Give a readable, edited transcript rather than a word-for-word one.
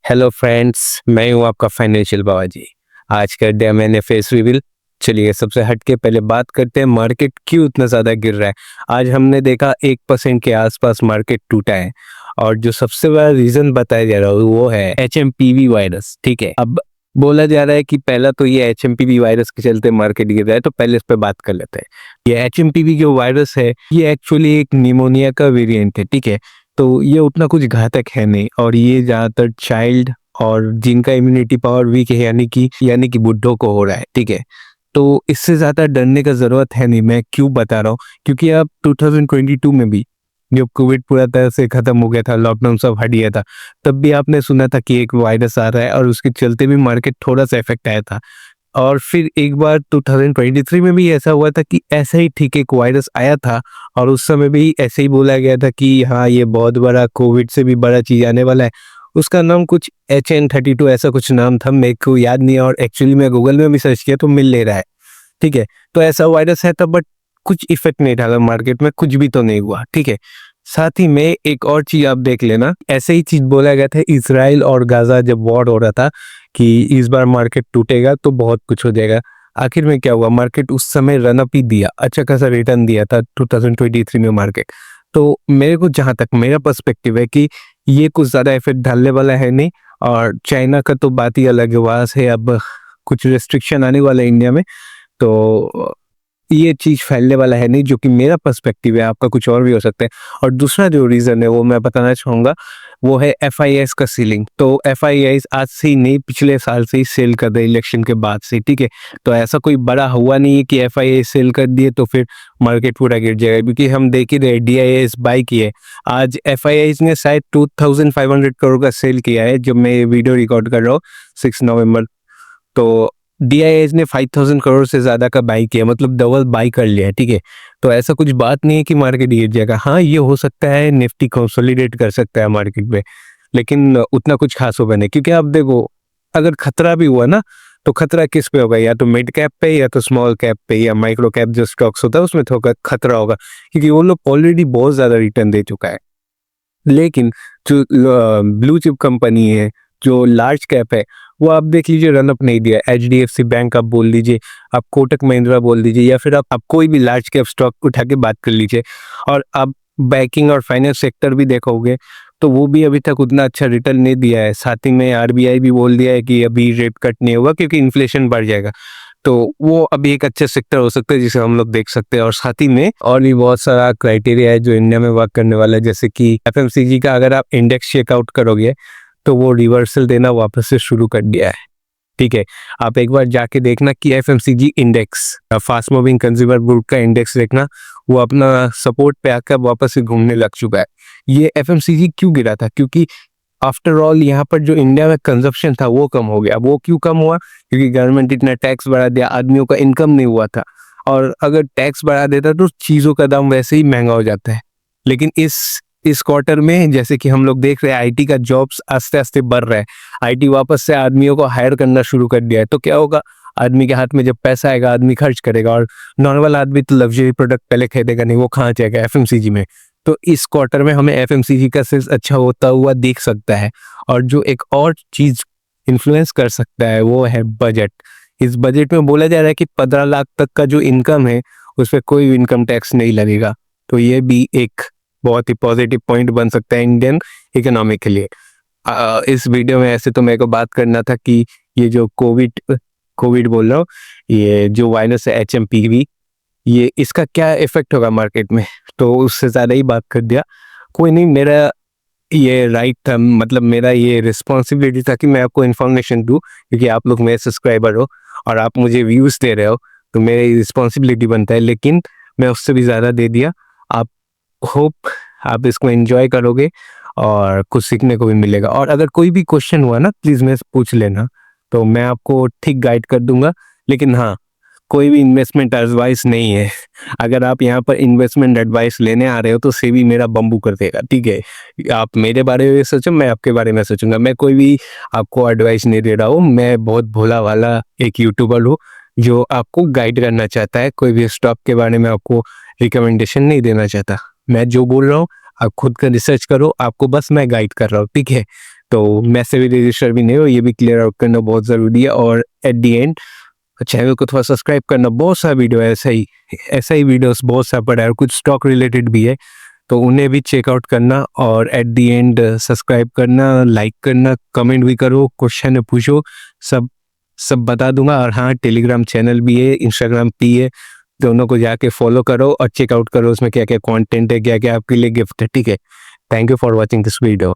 Hello friends, मैं हूं आपका फाइनेंशियल बाबाजी। आज का डे मैंने फेस रिवील। चलिए सबसे हटके पहले बात करते हैं मार्केट क्यों इतना ज़्यादा गिर रहा है। आज हमने देखा 1% के आसपास मार्केट टूटा है और जो सबसे बड़ा रीज़न बताया जा रहा है वो है HMPV वायरस। ठीक है, अब बोला जा रहा है कि पहला तो ये HMPV वायरस के चलते मार्केट गिर रहा है, तो पहले इस पर बात कर लेते हैं। ये HMPV जो वायरस है ये एक्चुअली एक निमोनिया का वेरिएंट है। ठीक है, तो ये उतना कुछ घातक है नहीं और ये ज़्यादातर चाइल्ड और जिनका इम्यूनिटी पावर वीक है यानी कि बुड्ढों को हो रहा है। ठीक है, तो इससे ज़्यादा डरने का ज़रूरत है नहीं। मैं क्यों बता रहा हूँ, क्योंकि अब 2022 में भी जब कोविड पूरा तरह से ख़त्म हो गया था, लॉकडाउन सब हट गया था, तब भी आपने सुना था कि एक वायरस आ रहा है और उसके चलते भी मार्केट थोड़ा सा इफेक्ट आया था। और फिर एक बार 2023 में भी ऐसा हुआ था कि ऐसा ही ठीक एक वायरस आया था और उस समय भी ऐसे ही बोला गया था कि हाँ ये बहुत बड़ा कोविड से भी बड़ा चीज़ आने वाला है। उसका नाम कुछ HN32 ऐसा कुछ नाम था, मेरे को याद नहीं है और एक्चुअली मैं गूगल में भी सर्च किया तो मिल ले रहा है। ठीक है, तो ऐसा वायरस है था बट कुछ इफेक्ट नहीं डाला मार्केट में, कुछ भी तो नहीं हुआ। ठीक है, साथ ही में एक और चीज आप देख लेना, ऐसे ही चीज बोला गया था इजराइल और गाजा जब वॉर हो रहा था कि इस बार मार्केट टूटेगा तो बहुत कुछ हो जाएगा। आखिर में क्या हुआ, मार्केट उस समय रनअप ही दिया, अच्छा खासा रिटर्न दिया था 2023 में मार्केट। तो मेरे को जहां तक मेरा पर्सपेक्टिव है कि ये कुछ ज्यादा इफेक्ट डालने वाला है नहीं। और चाइना का तो बात ही अलग है, वहां से अब कुछ रेस्ट्रिक्शन आने वाला है इंडिया में, तो ये चीज फैलने वाला है नहीं, जो कि मेरा पर्सपेक्टिव है। आपका कुछ और भी हो सकता है। और दूसरा जो रीजन है वो मैं बताना चाहूंगा, वो है FIS का सीलिंग। तो FIS आज से ही नहीं, पिछले साल से ही सेल कर रहे इलेक्शन के बाद से। ठीक है, तो ऐसा कोई बड़ा हुआ नहीं है कि FIS सेल कर दिए तो फिर मार्केट पूरा गिर जाएगा, क्योंकि हम देख ही रहे DIS बाई किए। आज FIS ने शायद 2500 करोड़ का सेल किया है जब मैं ये वीडियो रिकॉर्ड कर रहा हूँ 6 नवंबर। तो DIS ने 5000 करोड़ से ज्यादा का बाई किया, मतलब डबल बाई कर लिया है। ठीक है, तो ऐसा कुछ बात नहीं है कि मार्केट गिर जाएगा। हाँ ये हो सकता है निफ्टी कंसोलिडेट कर सकता है मार्केट में, लेकिन उतना कुछ खास होगा नहीं। क्योंकि आप देखो, अगर खतरा भी हुआ ना तो खतरा किस पे होगा, या तो मिड कैप पे या तो स्मॉल कैप पे या माइक्रो कैप जो स्टॉक्स होता है उसमें थोड़ा खतरा होगा, क्योंकि वो लोग ऑलरेडी बहुत ज्यादा रिटर्न दे चुका है। लेकिन जो ब्लू चिप कंपनी है, जो लार्ज कैप है, वो आप देख लीजिए रनअप नहीं दिया। HDFC बैंक आप बोल लीजिए, आप कोटक महिंद्रा बोल दीजिए, या फिर आप कोई भी लार्ज कैप स्टॉक उठा के बात कर लीजिए। और आप बैंकिंग और फाइनेंस सेक्टर भी देखोगे तो वो भी अभी तक उतना अच्छा रिटर्न नहीं दिया है। साथ ही में RBI भी बोल दिया है कि अभी रेट कट नहीं होगा क्योंकि इन्फ्लेशन बढ़ जाएगा। तो वो अभी एक अच्छा सेक्टर हो सकता है जिसे हम लोग देख सकते हैं। और साथ ही में और भी बहुत सारा क्राइटेरिया है जो इंडिया में वर्क करने वाला है, जैसे कि FMCG का अगर आप इंडेक्स चेकआउट करोगे तो वो रिवर्सल देना वापस से शुरू कर दिया है। ठीक है, आप एक बार जाके देखना कि FMCG index, fast moving consumer good का इंडेक्स देखना, वो अपना सपोर्ट पे आकर वापस से घूमने लग चुका है। ये FMCG क्यों गिरा था, क्योंकि आफ्टर ऑल यहाँ पर जो इंडिया में कंजप्शन था वो कम हो गया। वो क्यों कम हुआ, क्योंकि गवर्नमेंट इतना टैक्स बढ़ा दिया, आदमियों का इनकम नहीं हुआ था। और अगर टैक्स बढ़ा देता तो चीज़ों का दाम वैसे ही महंगा हो जाता है। लेकिन इस क्वार्टर में जैसे कि हम लोग देख रहे हैं IT का जॉब्स आस्ते आस्ते बढ़ रहा है, IT वापस से आदमियों को हायर करना शुरू कर दिया है। तो क्या होगा, आदमी के हाथ में जब पैसा आएगा आदमी खर्च करेगा, और नॉर्मल आदमी तो लग्जरी प्रोडक्ट पहले खरीदेगा नहीं, वो कहाँ जाएगा, FMCG में। तो इस क्वार्टर में हमें FMCG का सेल्स अच्छा होता हुआ दिख सकता है। और जो एक और चीज इन्फ्लुएंस कर सकता है वो है बजट। इस बजट में बोला जा रहा है कि 15 लाख तक का जो इनकम है उस पर कोई इनकम टैक्स नहीं लगेगा। तो ये भी एक बहुत ही पॉजिटिव पॉइंट बन सकता है इंडियन इकोनॉमी के लिए। इस वीडियो में ऐसे तो मेरे को बात करना था कि ये जो कोविड बोल रहा हूँ, ये जो वायरस है HMPV, ये इसका क्या इफेक्ट होगा मार्केट में, तो उससे ज़्यादा ही बात कर दिया। कोई नहीं, मेरा ये राइट था, मतलब मेरा ये रिस्पॉन्सिबिलिटी था कि मैं आपको इन्फॉर्मेशन दूँ, क्योंकि आप लोग मेरे सब्सक्राइबर हो और आप मुझे व्यूज़ दे रहे हो, तो मेरी रिस्पॉन्सिबिलिटी बनता है। लेकिन मैं उससे भी ज़्यादा दे दिया। आप होप आप इसको एंजॉय करोगे और कुछ सीखने को भी मिलेगा। और अगर कोई भी क्वेश्चन हुआ ना प्लीज़ मेरे से पूछ लेना, तो मैं आपको ठीक गाइड कर दूंगा। लेकिन हाँ, कोई भी इन्वेस्टमेंट एडवाइस नहीं है। अगर आप यहाँ पर इन्वेस्टमेंट एडवाइस लेने आ रहे हो तो सेबी मेरा बम्बू कर देगा। ठीक है, आप मेरे बारे में सोचो, मैं आपके बारे में सोचूंगा। मैं कोई भी आपको एडवाइस नहीं दे रहा हूँ, मैं बहुत भोला वाला एक यूट्यूबर हूँ जो आपको गाइड करना चाहता है। कोई भी स्टॉक के बारे में आपको रिकमेंडेशन नहीं देना चाहता। मैं जो बोल रहा हूँ आप खुद का रिसर्च करो, आपको बस मैं गाइड कर रहा हूँ। ठीक है, तो मैसेज भी रजिस्टर भी नहीं हो, ये भी क्लियर आउट करना बहुत ज़रूरी है। और एट दी एंड चैनल को थोड़ा सब्सक्राइब करना, बहुत सा वीडियो है ऐसा ही वीडियोस बहुत सा पड़ा है और कुछ स्टॉक रिलेटेड भी है, तो उन्हें भी चेकआउट करना। और एट दी एंड सब्सक्राइब करना, लाइक करना, कमेंट भी करो, क्वेश्चन पूछो, सब सब बता दूंगा। और हाँ, टेलीग्राम चैनल भी है, इंस्टाग्राम भी है, दोनों को जाके फॉलो करो और चेकआउट करो उसमें क्या क्या कंटेंट है, क्या क्या आपके लिए गिफ्ट है। ठीक है, thank you for watching this video.